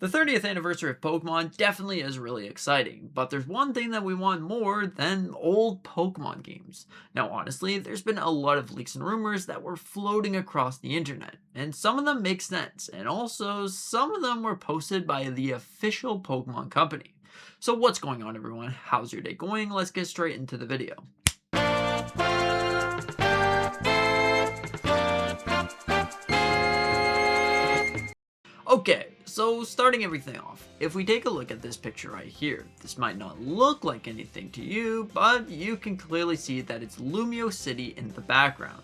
The 30th anniversary of Pokemon definitely is really exciting, but there's one thing that we want more than old Pokemon games. Now honestly, there's been a lot of leaks and rumors that were floating across the internet, and some of them make sense, and also some of them were posted by the official Pokemon company. So what's going on everyone? How's your day going? Let's get straight into the video. Okay, so starting everything off, if we take a look at this picture right here, this might not look like anything to you, but you can clearly see that it's Lumio City in the background.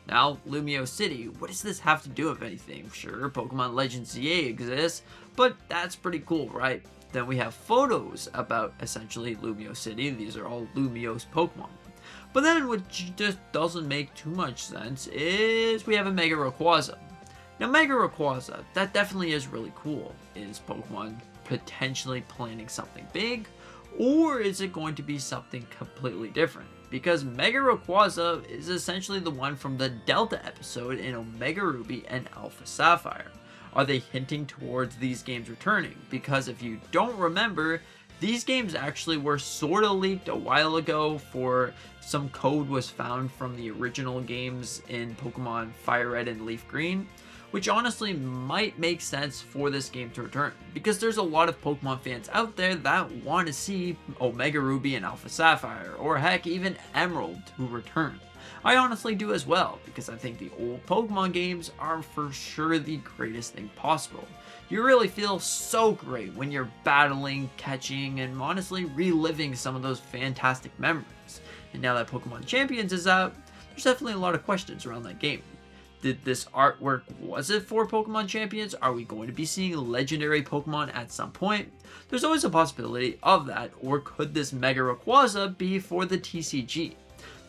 Now, Lumio City, what does this have to do with anything? Sure, Pokemon Legends ZA exists, but that's pretty cool, right? Then we have photos about essentially Lumio City. These are all Lumio's Pokemon. But then what just doesn't make too much sense is we have a Mega Rayquaza. Now Mega Rayquaza, that definitely is really cool. Is Pokemon potentially planning something big? Or is it going to be something completely different? Because Mega Rayquaza is essentially the one from the Delta episode in Omega Ruby and Alpha Sapphire. Are they hinting towards these games returning? Because if you don't remember, these games actually were sort of leaked a while ago for some code was found from the original games in Pokemon Fire Red and Leaf Green, which honestly might make sense for this game to return, because there's a lot of Pokemon fans out there that want to see Omega Ruby and Alpha Sapphire, or heck, even Emerald to return. I honestly do as well, because I think the old Pokemon games are for sure the greatest thing possible. You really feel so great when you're battling, catching, and honestly reliving some of those fantastic memories. And now that Pokemon Champions is out, there's definitely a lot of questions around that game. Did this artwork, was it for Pokemon Champions? Are we going to be seeing legendary Pokemon at some point? There's always a possibility of that, or could this Mega Rayquaza be for the TCG?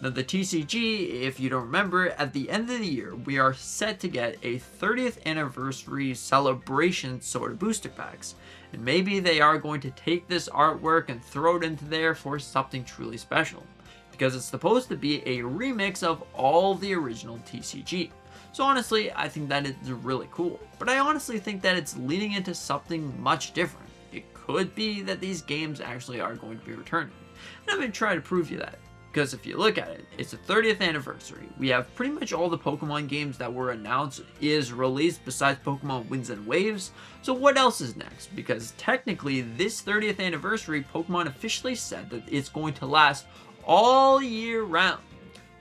Now the TCG, if you don't remember, at the end of the year, we are set to get a 30th anniversary celebration sort of booster packs. And maybe they are going to take this artwork and throw it into there for something truly special, because it's supposed to be a remix of all the original TCG. So honestly, I think that is really cool, but I honestly think that it's leading into something much different. It could be that these games actually are going to be returning, and I'm going to try to prove you that, because if you look at it, it's the 30th anniversary. We have pretty much all the Pokemon games that were announced is released besides Pokemon Winds and Waves, so what else is next? Because technically, this 30th anniversary, Pokemon officially said that it's going to last all year round.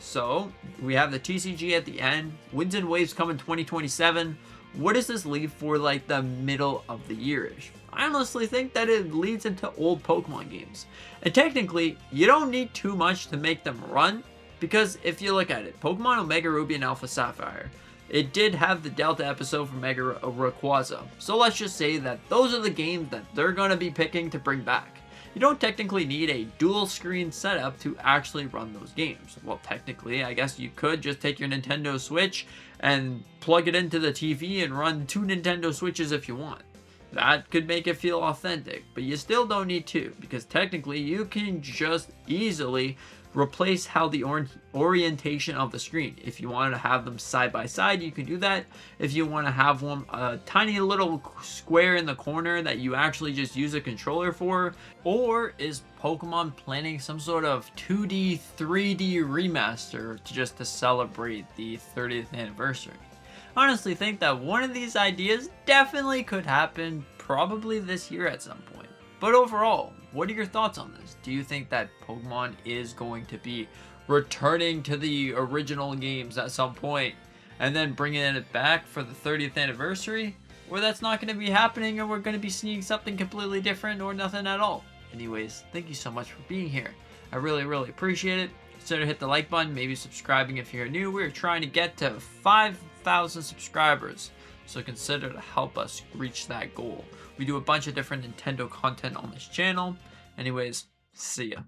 So, we have the TCG at the end, Winds and Waves come in 2027. What does this leave for like the middle of the year-ish? I honestly think that it leads into old Pokemon games. And technically, you don't need too much to make them run, because if you look at it, Pokemon Omega Ruby and Alpha Sapphire, it did have the Delta episode for Mega Rayquaza. So let's just say that those are the games that they're going to be picking to bring back. You don't technically need a dual screen setup to actually run those games. Well, technically, I guess you could just take your Nintendo Switch and plug it into the TV and run 2 Nintendo Switches if you want. That could make it feel authentic, but you still don't need to, because technically you can just easily replace how the orientation of the screen. If you want to have them side by side, you can do that. If you want to have one a tiny little square in the corner that you actually just use a controller for, or is Pokemon planning some sort of 2D 3D remaster to celebrate the 30th anniversary? I honestly think that one of these ideas definitely could happen probably this year at some point. But overall, what are your thoughts on this? Do you think that Pokemon is going to be returning to the original games at some point and then bringing it back for the 30th anniversary? Or that's not going to be happening and we're going to be seeing something completely different or nothing at all? Anyways, thank you so much for being here. I really appreciate it. Consider hit the like button, maybe subscribing if you're new. We're trying to get to 5,000 subscribers, so consider to help us reach that goal. We do a bunch of different Nintendo content on this channel. Anyways, see ya.